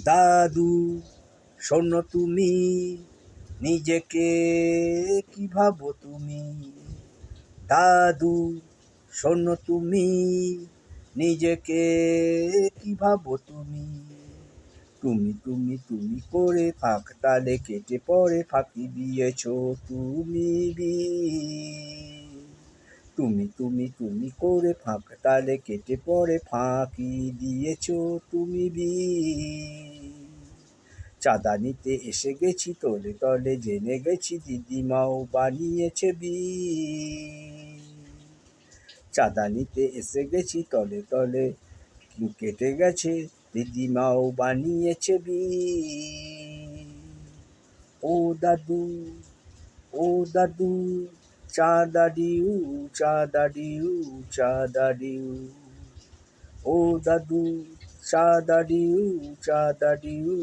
দাদু শোনো তুমি, নিজেকে কি ভাবো তুমি? দাদু শোনো তুমি, নিজেকে কি ভাবো তুমি? তুমি তুমি তুমি করে ফাঁক তালে কেটে পড়ে ফাঁকি দিয়েছো তুমি তুমি তুমি তুমি করে ফাঁক তালে কেটে পড়ে ফাঁকি দিয়েছো তুমি চাঁদা নিতে এসে গেছি তলে তলে, জেনে গেছি দিদিমাও বানিয়েছে চাঁদা নিতে এসে গেছি তলে তলে, কেটে গেছে দিদিমাও বানিয়েছে ও দাদু, ও দাদু, চাঁদা ডিউ, চাঁদা ডিউ, চাঁদা ডিউ। ও দাদু, চাঁদা ডিউ, চাঁদা ডিউ।